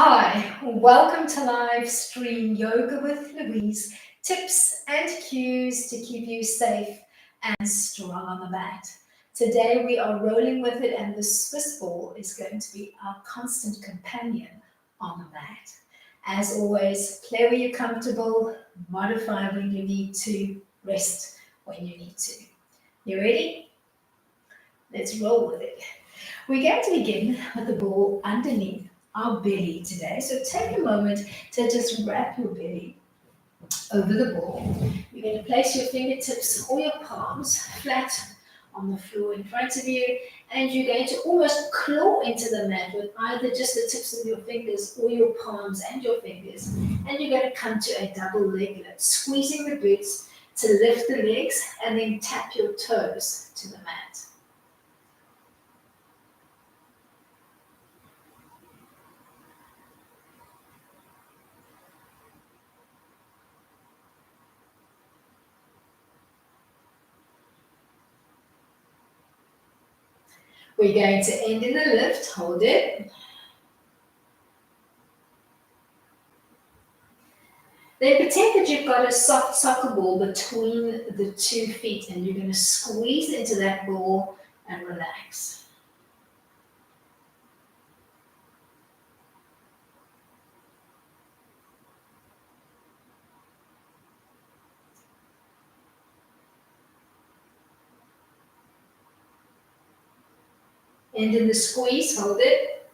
Hi, welcome to live stream yoga with Louise. Tips and cues to keep you safe and strong on the mat. Today we are rolling with it, and the Swiss ball is going to be our constant companion on the mat. As always, play where you're comfortable, modify when you need to, rest when you need to. You ready? Let's roll with it. We're going to begin with the ball underneath our belly today. So take a moment to just wrap your belly over the ball. You're going to place your fingertips or your palms flat on the floor in front of you, and you're going to almost claw into the mat with either just the tips of your fingers or your palms and your fingers. And you're going to come to a double leg lift, squeezing the glutes to lift the legs and then tap your toes to the mat. We're going to end in the lift, hold it. Then pretend that you've got a soft soccer ball between the 2 feet, and you're going to squeeze into that ball and relax. End in the squeeze, hold it.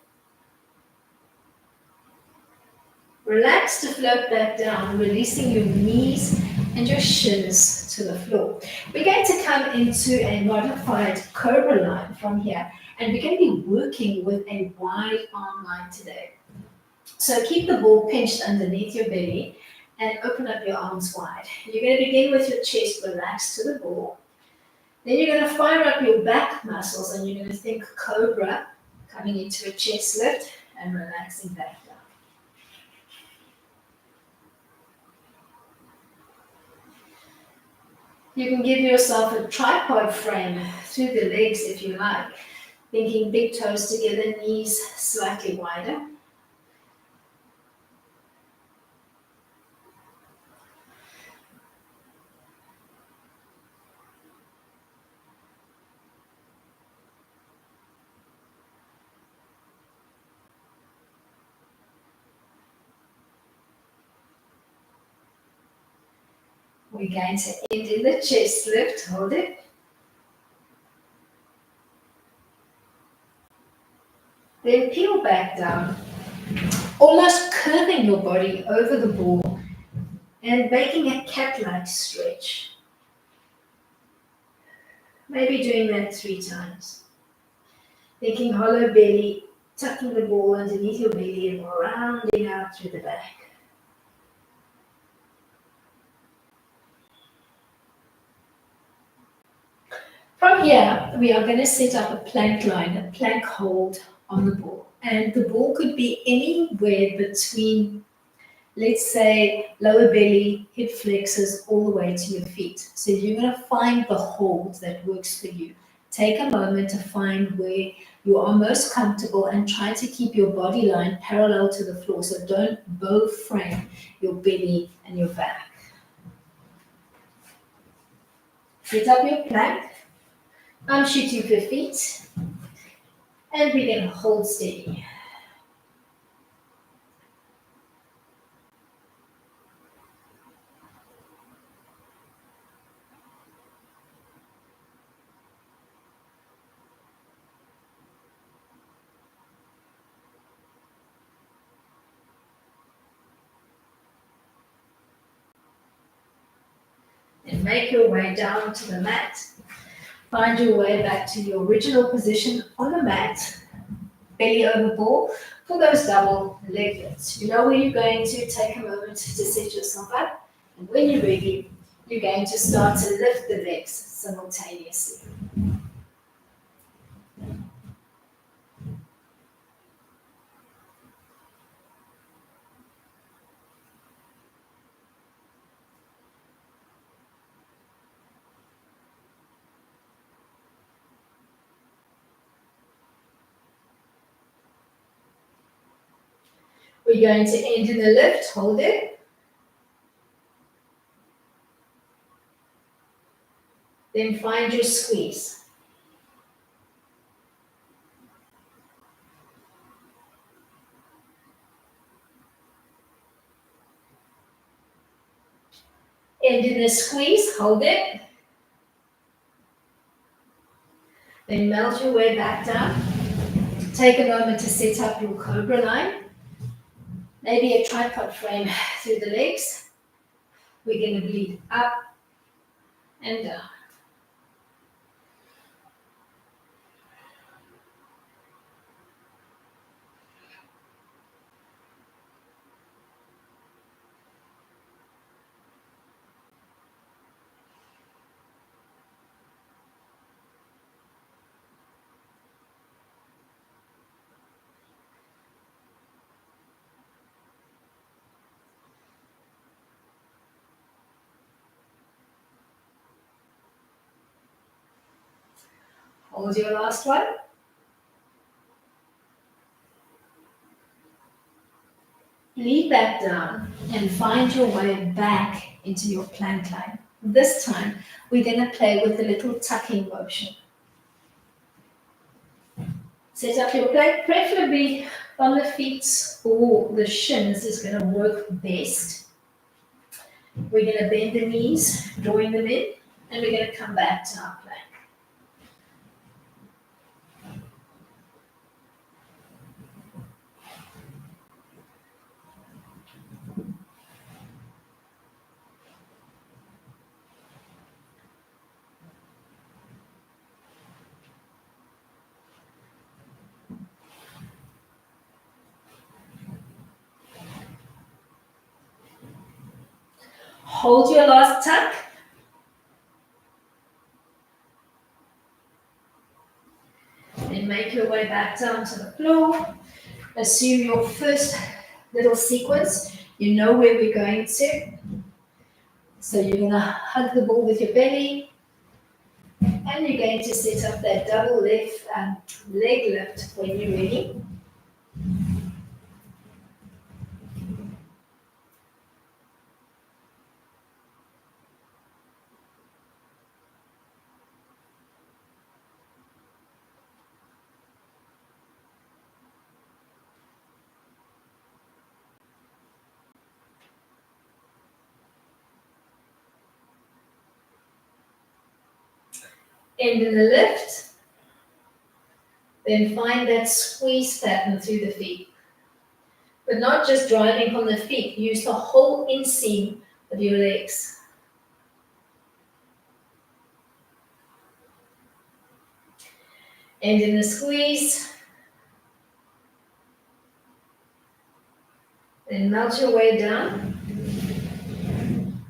Relax to float back down, releasing your knees and your shins to the floor. We're going to come into a modified cobra line from here, and we're going to be working with a wide arm line today. So keep the ball pinched underneath your belly and open up your arms wide. You're going to begin with your chest relaxed to the ball. Then you're going to fire up your back muscles, and you're going to think cobra, coming into a chest lift and relaxing back down. You can give yourself a tripod frame through the legs if you like, thinking big toes together, knees slightly wider. We're going to end in the chest lift, hold it. Then peel back down, almost curving your body over the ball and making a cat-like stretch. Maybe doing that 3 times. Thinking hollow belly, tucking the ball underneath your belly and rounding out through the back. From here, we are going to set up a plank line, a plank hold on the ball. And the ball could be anywhere between, let's say, lower belly, hip flexors, all the way to your feet. So you're going to find the hold that works for you. Take a moment to find where you are most comfortable and try to keep your body line parallel to the floor. So don't bow frame your belly and your back. Set up your plank. I'm shooting for feet, and we're going to hold steady. And make your way down to the mat. Find your way back to your original position on the mat, belly over ball, for those double leg lifts. You know where you're going to. Take a moment to set yourself up, and when you're ready, you're going to start to lift the legs simultaneously. We're going to end in the lift, hold it. Then find your squeeze. End in the squeeze, hold it. Then melt your way back down. Take a moment to set up your cobra line. Maybe a tripod frame through the legs. We're going to bleed up and down. Hold your last one. Lean back down and find your way back into your plank line. This time, we're going to play with the little tucking motion. Set up your plank, preferably on the feet or the shins is going to work best. We're going to bend the knees, drawing them in, and we're going to come back to our plank. Hold your last tuck. Then make your way back down to the floor. Assume your first little sequence. You know where we're going to. So you're going to hug the ball with your belly. And you're going to set up that double leg lift when you're ready. End in the lift. Then find that squeeze pattern through the feet. But not just driving on the feet. Use the whole inseam of your legs. End in the squeeze. Then melt your way down.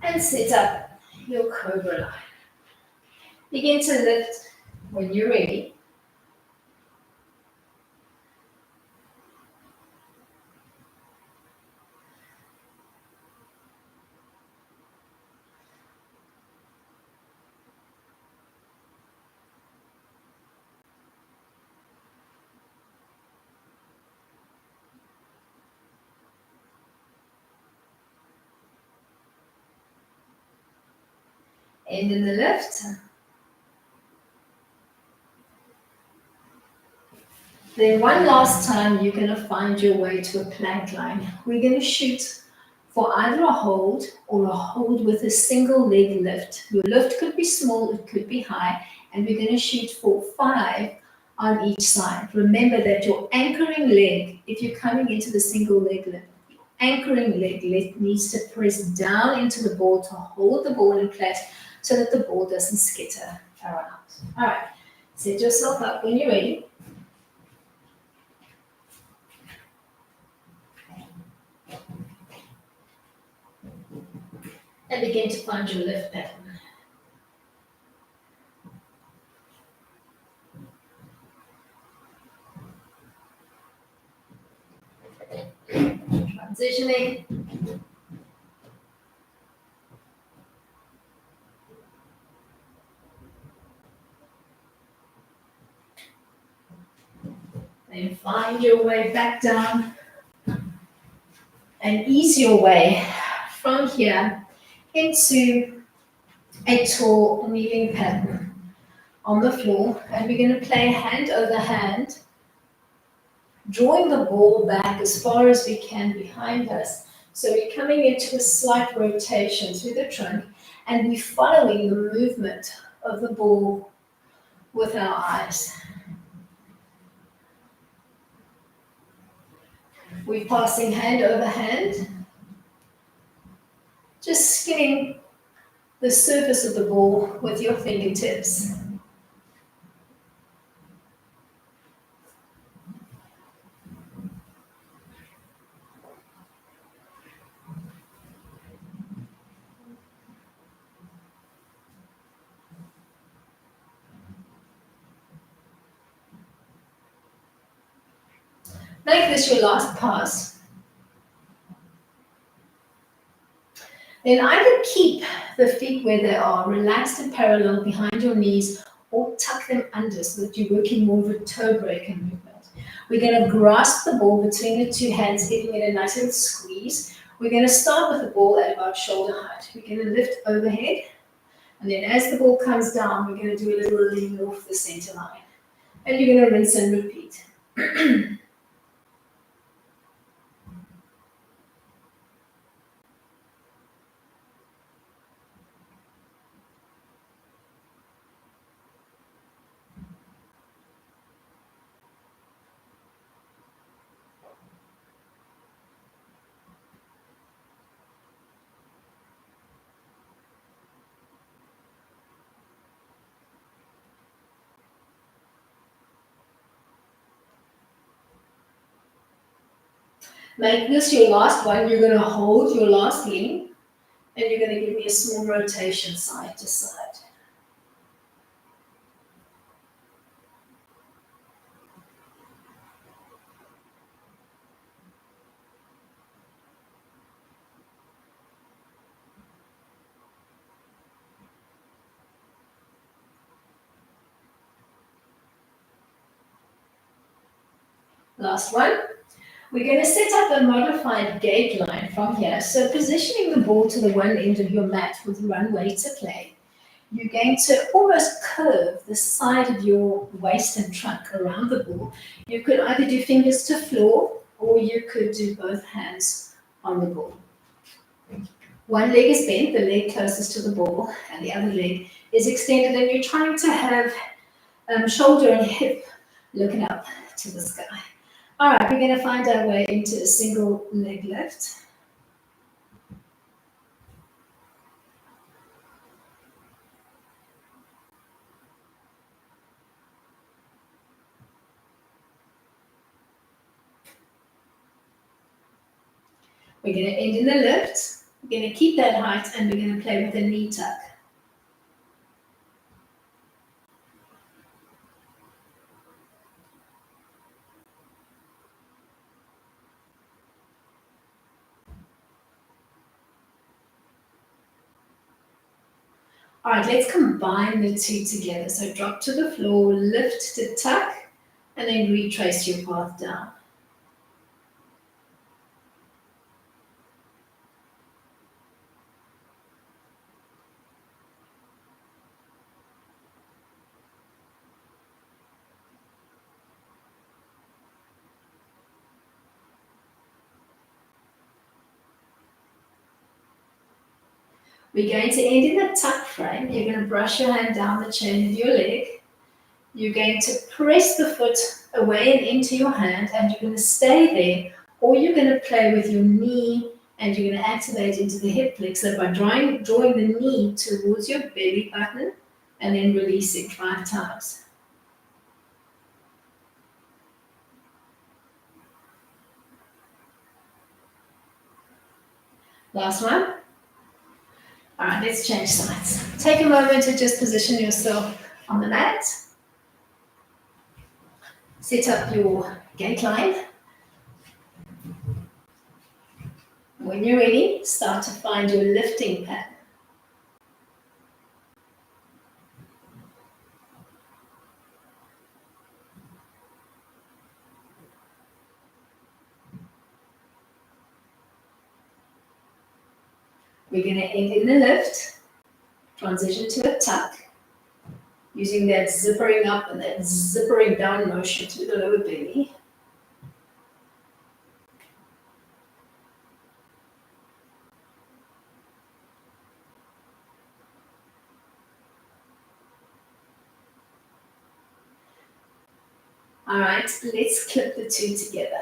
And set up your cobra line. Begin to lift when you're ready. End in the lift. Then one last time, you're going to find your way to a plank line. We're going to shoot for either a hold or a hold with a single leg lift. Your lift could be small, it could be high, and we're going to shoot for 5 on each side. Remember that your anchoring leg, if you're coming into the single leg lift, anchoring leg needs to press down into the ball to hold the ball in place so that the ball doesn't skitter around. All right, set yourself up when you're ready. And begin to find your lift pattern. Transitioning. Then find your way back down and ease your way from here into a tall kneeling pattern on the floor. And we're going to play hand over hand, drawing the ball back as far as we can behind us. So we're coming into a slight rotation through the trunk, and we're following the movement of the ball with our eyes. We're passing hand over hand, just skimming the surface of the ball with your fingertips. Make this your last pass. Then either keep the feet where they are, relaxed and parallel behind your knees, or tuck them under so that you're working more of a toe breaker movement. We're going to grasp the ball between the two hands, giving it a nice little squeeze. We're going to start with the ball at about shoulder height. We're going to lift overhead, and then as the ball comes down, we're going to do a little lean off the center line. And you're going to rinse and repeat. Make this your last one. You're going to hold your last lean, and you're going to give me a small rotation side to side. Last one. We're going to set up a modified gate line from here. So positioning the ball to the one end of your mat with runway to play. You're going to almost curve the side of your waist and trunk around the ball. You could either do fingers to floor, or you could do both hands on the ball. One leg is bent, the leg closest to the ball, and the other leg is extended, and you're trying to have shoulder and hip looking up to the sky. All right, we're going to find our way into a single leg lift. We're going to end in the lift. We're going to keep that height, and we're going to play with a knee tuck. All right, let's combine the two together. So drop to the floor, lift to tuck, and then retrace your path down. We're going to end in a tuck frame. You're going to brush your hand down the chain of your leg. You're going to press the foot away and into your hand, and you're going to stay there, or you're going to play with your knee, and you're going to activate into the hip flexor by drawing the knee towards your belly button and then releasing 5 times. Last one. All right, let's change sides. Take a moment to just position yourself on the mat. Set up your gate line. When you're ready, start to find your lifting pattern. We're going to end in the lift, transition to a tuck, using that zippering up and that zippering down motion to the lower belly. All right, let's clip the two together.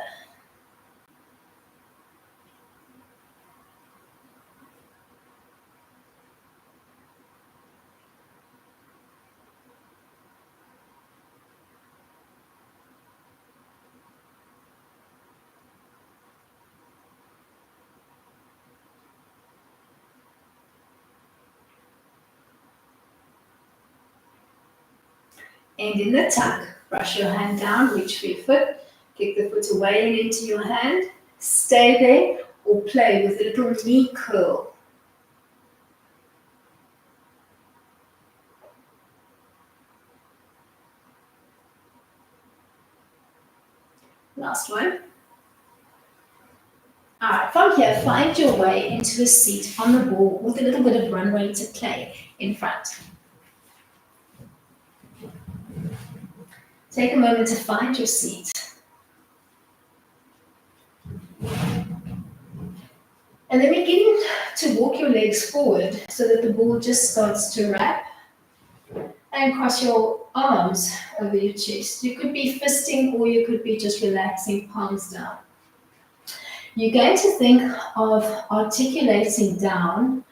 And in the tuck, brush your hand down, reach for your foot, kick the foot away and into your hand, stay there, or play with a little knee curl. Last one. All right, from here, find your way into a seat on the ball with a little bit of runway to play in front. Take a moment to find your seat. And then begin to walk your legs forward so that the ball just starts to wrap, and cross your arms over your chest. You could be fisting or you could be just relaxing, palms down. You're going to think of articulating down.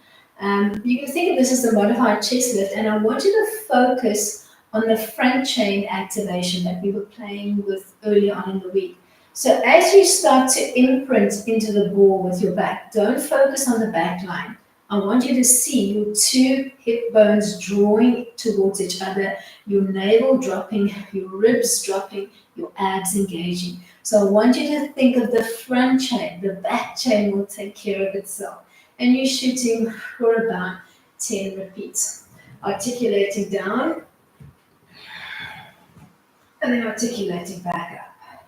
You can think of this as the modified chest lift, and I want you to focus on the front chain activation that we were playing with earlier on in the week. So as you start to imprint into the ball with your back, don't focus on the back line. I want you to see your two hip bones drawing towards each other, your navel dropping, your ribs dropping, your abs engaging. So I want you to think of the front chain. The back chain will take care of itself. And you're shooting for about 10 repeats. Articulating down, and then articulating back up.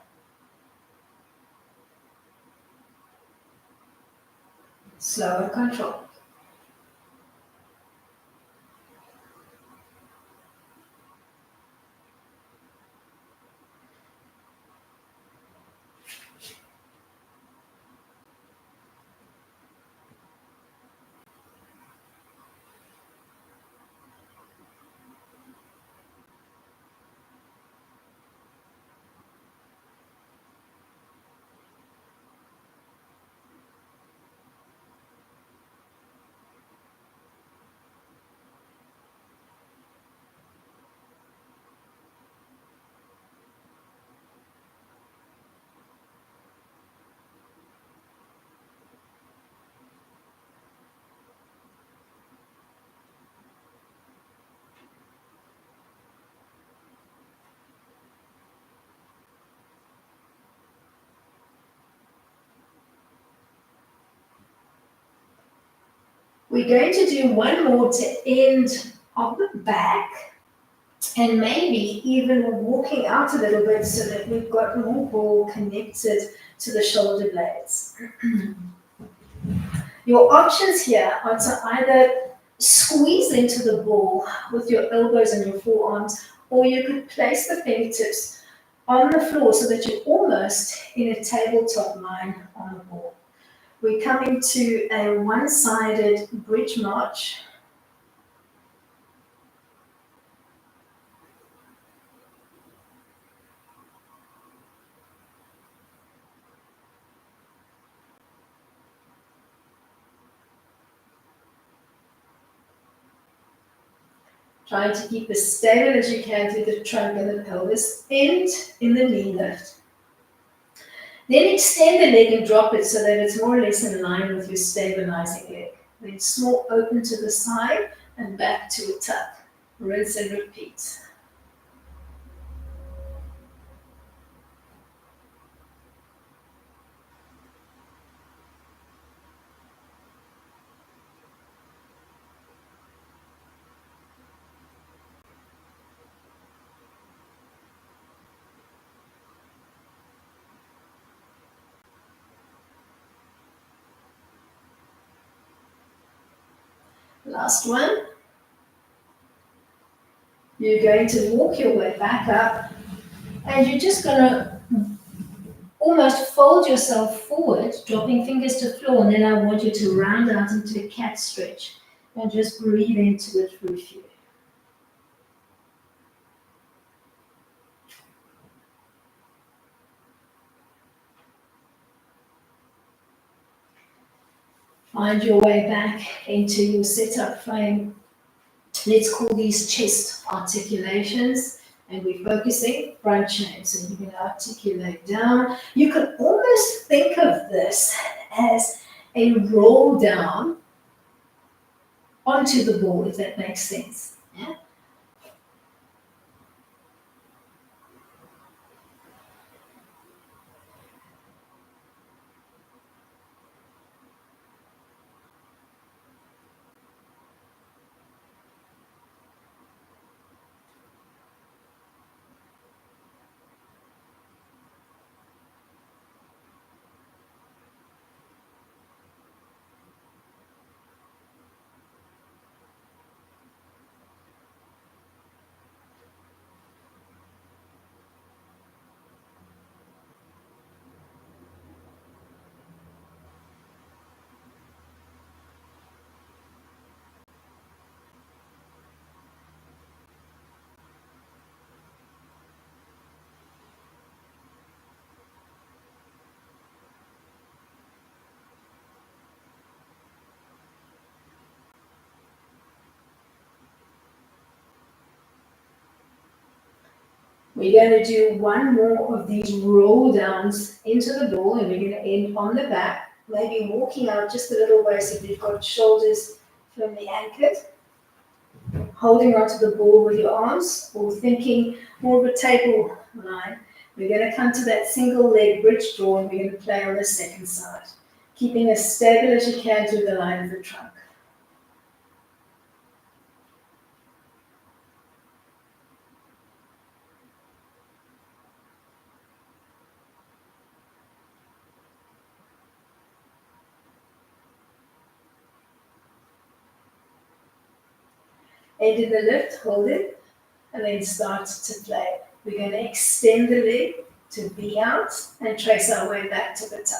Slow and controlled. We're going to do one more to end on the back, and maybe even walking out a little bit so that we've got more ball connected to the shoulder blades. Your options here are to either squeeze into the ball with your elbows and your forearms, or you could place the fingertips on the floor so that you're almost in a tabletop line on the ball. We're coming to a one-sided bridge march. Trying to keep as stable as you can through the trunk and the pelvis. End in the knee lift. Then extend the leg and drop it so that it's more or less in line with your stabilizing leg. Then small open to the side and back to a tuck. Rinse and repeat. Last one. You're going to walk your way back up, and you're just going to almost fold yourself forward, dropping fingers to floor, and then I want you to round out into a cat stretch and just breathe into it for a few. Find your way back into your sit-up frame. Let's call these chest articulations, and we're focusing front chain. So you're going to articulate down. You can almost think of this as a roll down onto the ball, if that makes sense. Yeah? We're going to do one more of these roll downs into the ball, and we're going to end on the back, maybe walking out just a little way so you've got shoulders firmly anchored, holding onto the ball with your arms, or thinking more of a table line. We're going to come to that single leg bridge draw, and we're going to play on the second side, keeping as stable as you can to the line of the trunk. End in the lift, hold it, and then start to play. We're going to extend the leg to V out and trace our way back to the tuck.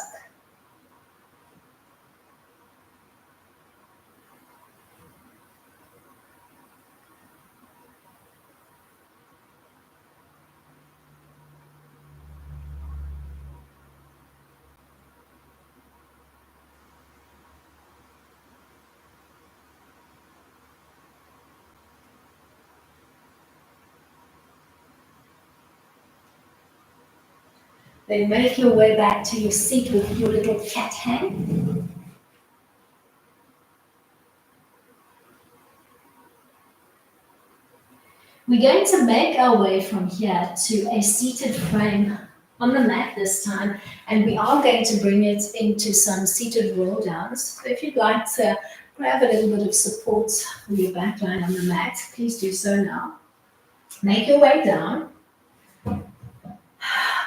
Then make your way back to your seat with your little cat hang. We're going to make our way from here to a seated frame on the mat this time, and we are going to bring it into some seated roll downs. So if you'd like to grab a little bit of support for your back line on the mat, please do so now. Make your way down.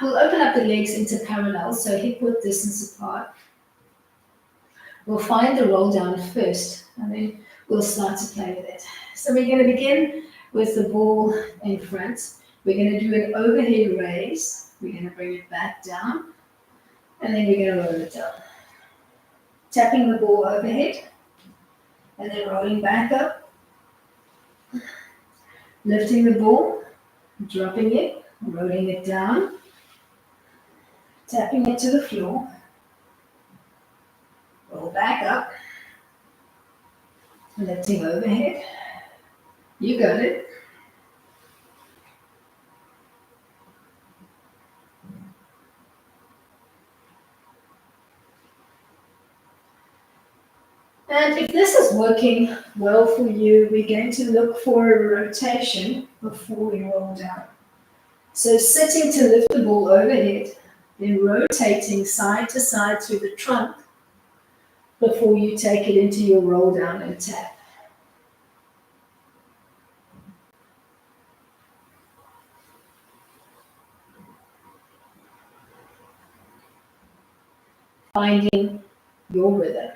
We'll open up the legs into parallel, so hip width distance apart. We'll find the roll down first, and then we'll start to play with it. So we're going to begin with the ball in front. We're going to do an overhead raise. We're going to bring it back down, and then we're going to roll it down. Tapping the ball overhead, and then rolling back up. Lifting the ball, dropping it, rolling it down, tapping it to the floor. Roll back up, lifting overhead. You got it. And if this is working well for you, we're going to look for a rotation before we roll down. So sitting to lift the ball overhead, then rotating side to side through the trunk before you take it into your roll down and tap. Finding your rhythm.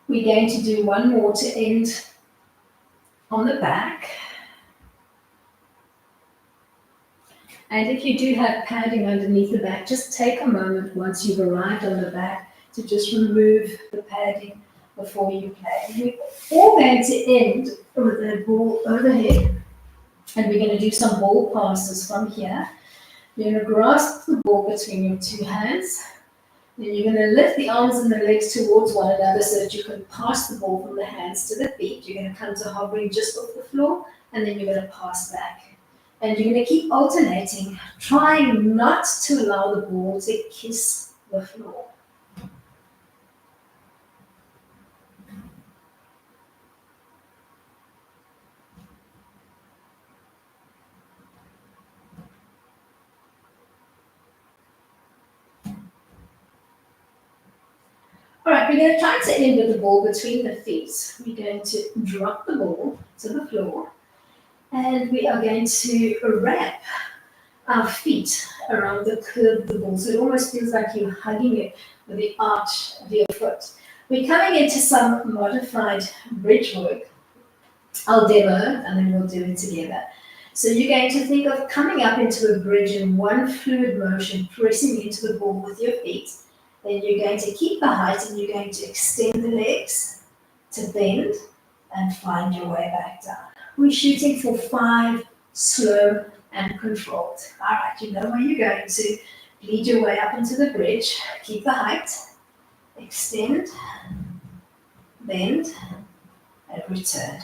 We're going to do one more to end on the back. And if you do have padding underneath the back, just take a moment once you've arrived on the back to just remove the padding before you play. We're all going to end with a ball overhead, and we're going to do some ball passes from here. You're going to grasp the ball between your two hands. Then you're going to lift the arms and the legs towards one another so that you can pass the ball from the hands to the feet. You're going to come to hovering just off the floor, and then you're going to pass back. And you're going to keep alternating, trying not to allow the ball to kiss the floor. All right, we're going to try to end with the ball between the feet. We're going to drop the ball to the floor, and we are going to wrap our feet around the curve of the ball. So it almost feels like you're hugging it with the arch of your foot. We're coming into some modified bridge work. I'll demo and then we'll do it together. So you're going to think of coming up into a bridge in one fluid motion, pressing into the ball with your feet. Then you're going to keep the height and you're going to extend the legs to bend and find your way back down. We're shooting for 5 slow and controlled. All right, you know where you're going to. Lead your way up into the bridge. Keep the height. Extend, bend, and return.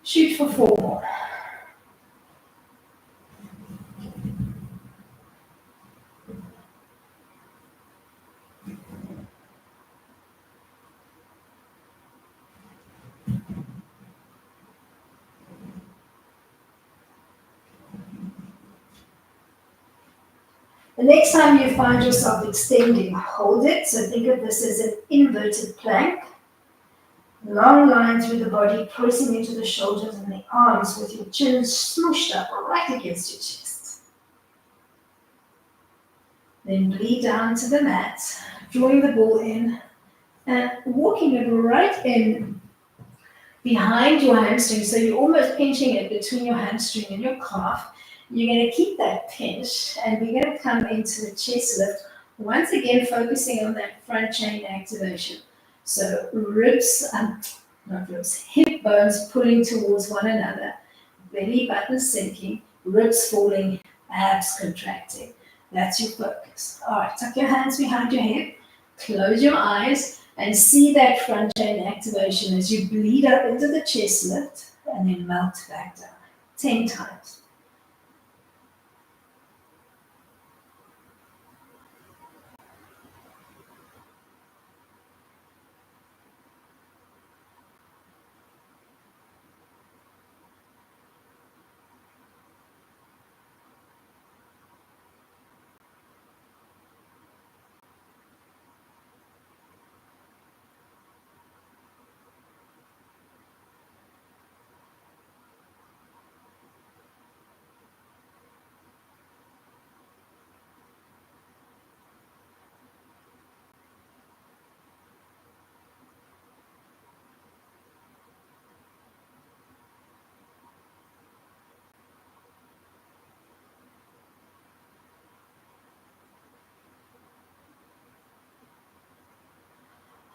Shoot for 4 more. The next time you find yourself extending, hold it. So think of this as an inverted plank. Long line through the body, pressing into the shoulders and the arms with your chin smooshed up right against your chest. Then bleed down to the mat, drawing the ball in and walking it right in behind your hamstring. So you're almost pinching it between your hamstring and your calf. You're going to keep that pinch and we're going to come into the chest lift. Once again, focusing on that front chain activation. So hip bones pulling towards one another, belly button sinking, ribs falling, abs contracting. That's your focus. All right, tuck your hands behind your head, close your eyes, and see that front chain activation as you bleed up into the chest lift and then melt back down. 10 times.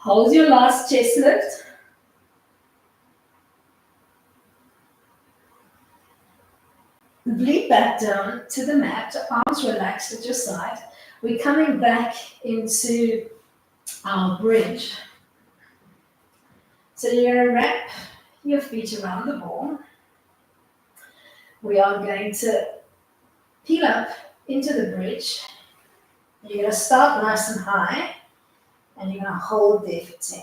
Hold your last chest lift. Bleed back down to the mat, arms relaxed at your side. We're coming back into our bridge. So you're going to wrap your feet around the ball. We are going to peel up into the bridge. You're going to start nice and high, and you're going to hold there for 10.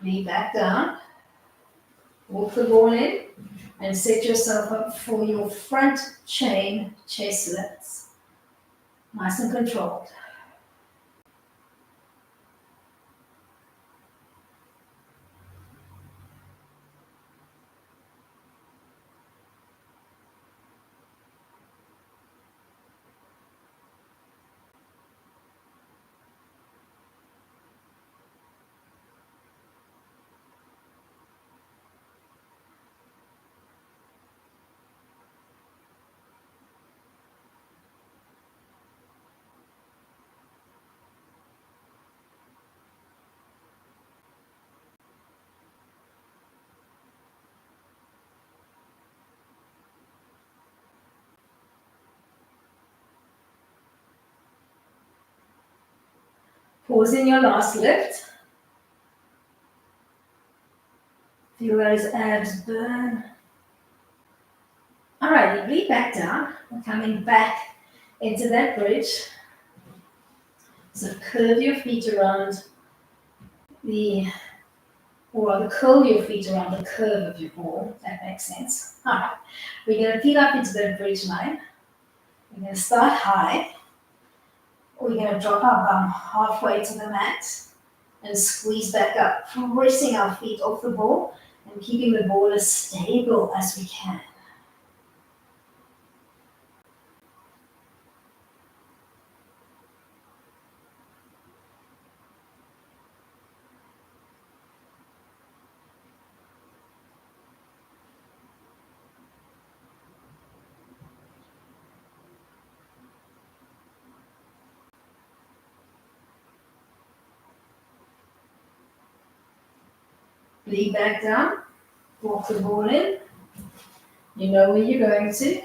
Bleed back down. Walk the ball in, and set yourself up for your front chain chest lifts. Nice and controlled. Pause in your last lift. Feel those abs burn. All right, breathe back down. We're coming back into that bridge. So curve your feet around or rather curl your feet around the curve of your ball, if that makes sense. All right, we're going to feet up into the bridge line. We're going to start high. We're going to drop our bum halfway to the mat and squeeze back up, pressing our feet off the ball and keeping the ball as stable as we can. Bleed back down, walk the ball in. You know where you're going to.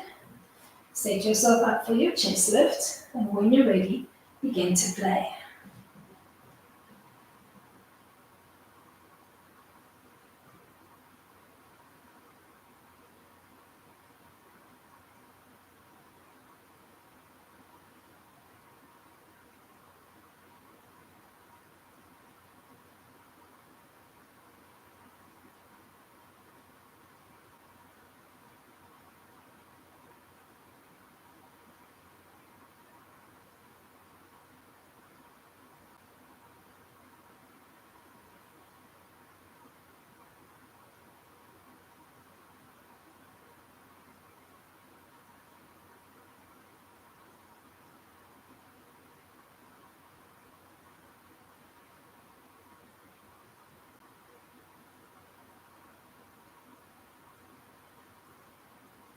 Set yourself up for your chest lift, and when you're ready, begin to play.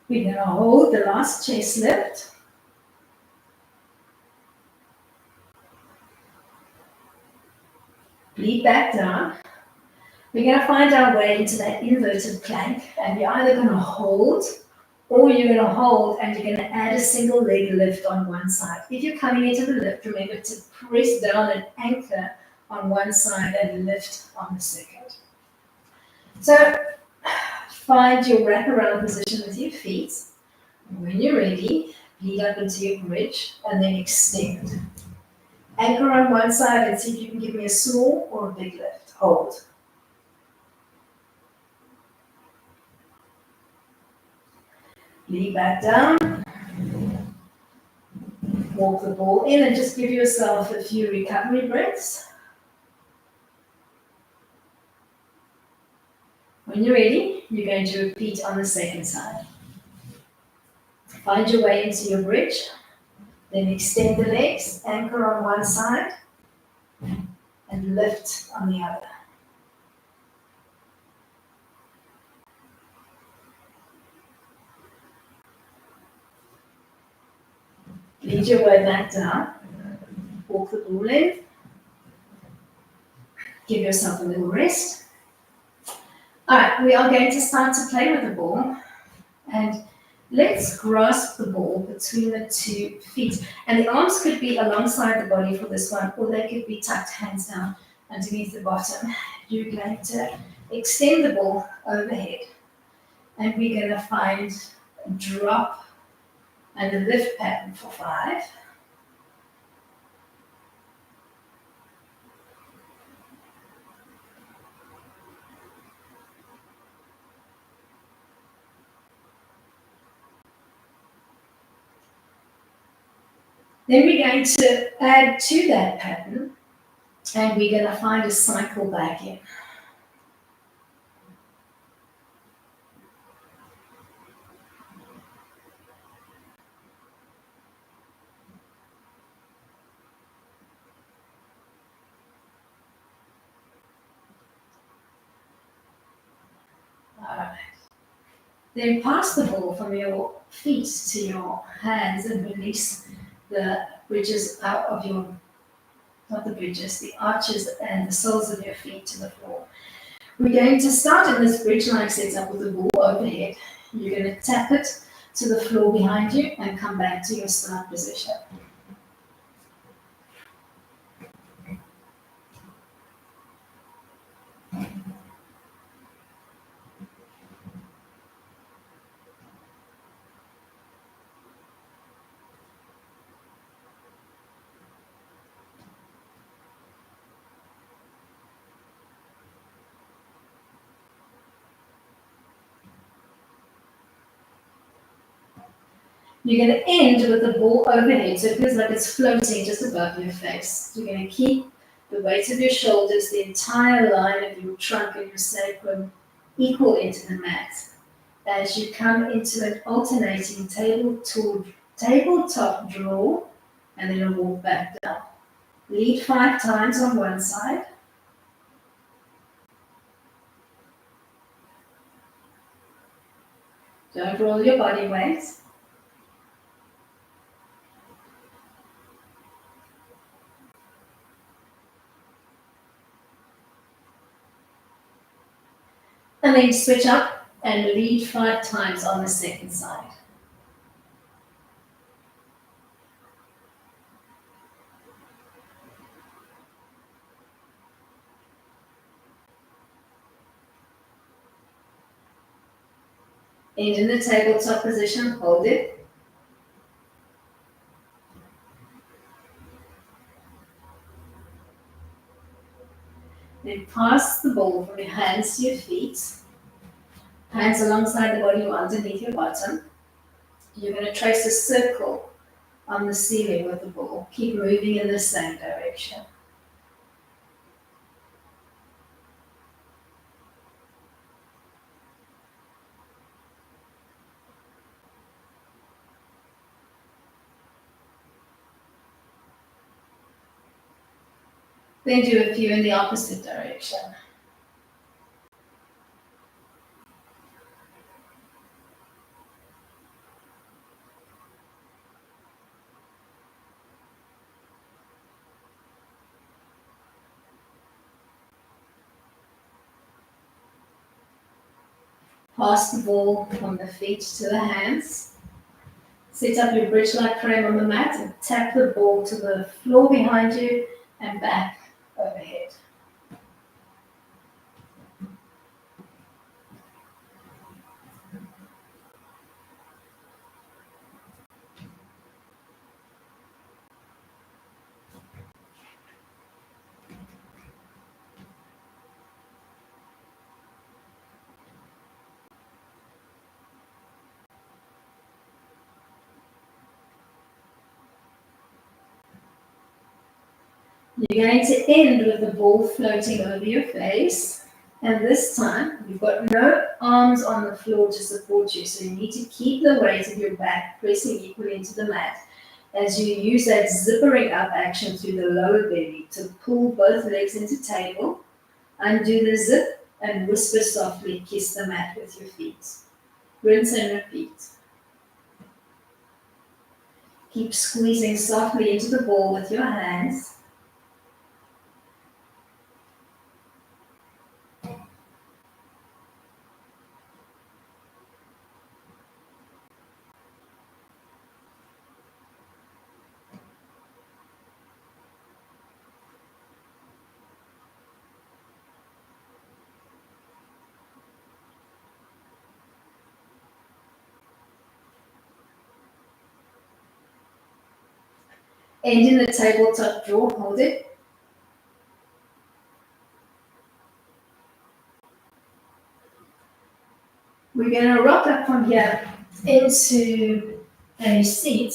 We're going to hold the last chest lift. Bleed back down. We're going to find our way into that inverted plank, and you're either going to hold or you're going to hold and you're going to add a single leg lift on one side. If you're coming into the lift, remember to press down and anchor on one side and lift on the second. So find your wraparound position with your feet. When you're ready, lead up into your bridge and then extend. Anchor on one side and see if you can give me a small or a big lift. Hold. Lead back down. Walk the ball in and just give yourself a few recovery breaths. When you're ready, you're going to repeat on the second side. Find your way into your bridge, then extend the legs, anchor on one side, and lift on the other. Lead your way back down, walk the ball in, give yourself a little rest. All right, we are going to start to play with the ball, and let's grasp the ball between the 2 feet. And the arms could be alongside the body for this one, or they could be tucked hands down underneath the bottom. You're going to extend the ball overhead, and we're going to find a drop and a lift pattern for 5. Then we're going to add to that pattern, and we're going to find a cycle back in. All right. Then pass the ball from your feet to your hands and release the bridges out of your, not the bridges, the arches and the soles of your feet to the floor. We're going to start in this bridge-like setup with the ball overhead. You're going to tap it to the floor behind you and come back to your start position. You're going to end with the ball overhead, so it feels like it's floating just above your face. You're going to keep the weight of your shoulders, the entire line of your trunk and your sacrum equal into the mat as you come into an alternating tabletop draw and then a walk back down. Lead 5 times on one side. Don't roll your body weight. And then switch up and lead 5 times on the second side. End in the tabletop position, hold it. Then pass the ball from your hands to your feet. Hands alongside the body or underneath your bottom. You're going to trace a circle on the ceiling with the ball. Keep moving in the same direction. Then do a few in the opposite direction. Pass the ball from the feet to the hands. Set up your bridge-like frame on the mat and tap the ball to the floor behind you and back overhead. You're going to end with the ball floating over your face. And this time, you've got no arms on the floor to support you. So you need to keep the weight of your back pressing equally into the mat as you use that zippering up action through the lower belly to pull both legs into table, undo the zip, and whisper softly, kiss the mat with your feet. Rinse and repeat. Keep squeezing softly into the ball with your hands. End in the tabletop draw, hold it. We're going to rock up from here into a seat,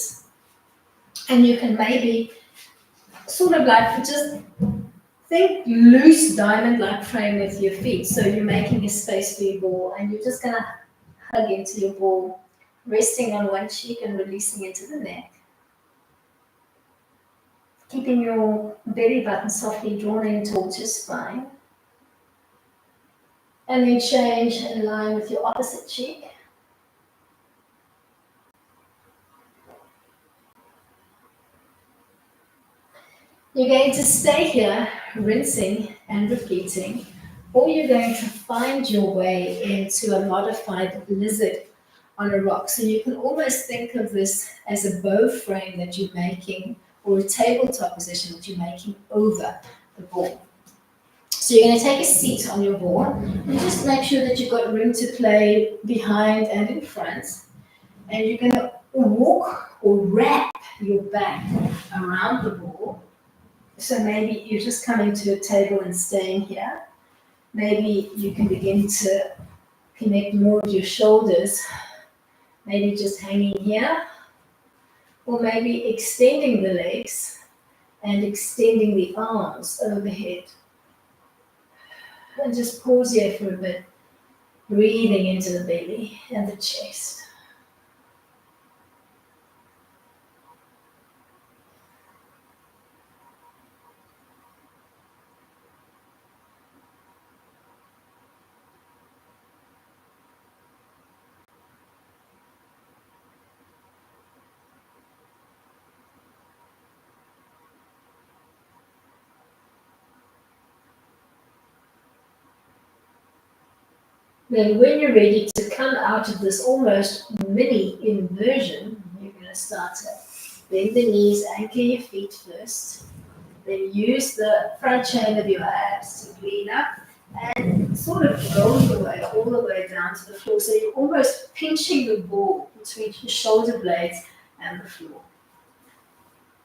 and you can maybe sort of like just think loose diamond-like frame with your feet. So you're making a space for your ball, and you're just going to hug into your ball, resting on one cheek and releasing into the neck. Keeping your belly button softly drawn in towards your spine. And then change in line with your opposite cheek. You're going to stay here, rinsing and repeating, or you're going to find your way into a modified lizard on a rock. So you can almost think of this as a bow frame that you're making, or a tabletop position that you're making over the ball. So you're going to take a seat on your ball and just make sure that you've got room to play behind and in front. And you're going to walk or wrap your back around the ball. So maybe you're just coming to a table and staying here. Maybe you can begin to connect more of your shoulders. Maybe just hanging here or maybe extending the legs and extending the arms overhead. And just pause here for a bit, breathing into the belly and the chest. Then when you're ready to come out of this almost mini inversion, you're going to start to bend the knees, anchor your feet first. Then use the front chain of your abs to lean up and sort of roll your way all the way down to the floor. So you're almost pinching the ball between your shoulder blades and the floor.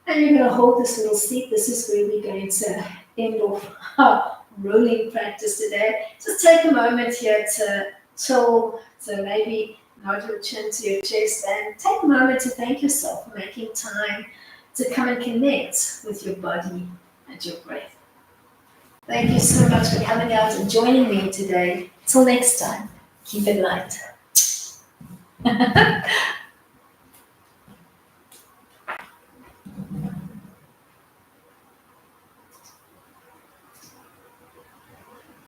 And you're going to hold this little seat. This is where we're going to end off our rolling practice today. Just take a moment here to chill, to maybe nod your chin to your chest, and take a moment to thank yourself for making time to come and connect with your body and your breath. Thank you so much for coming out and joining me today. Till next time, keep it light.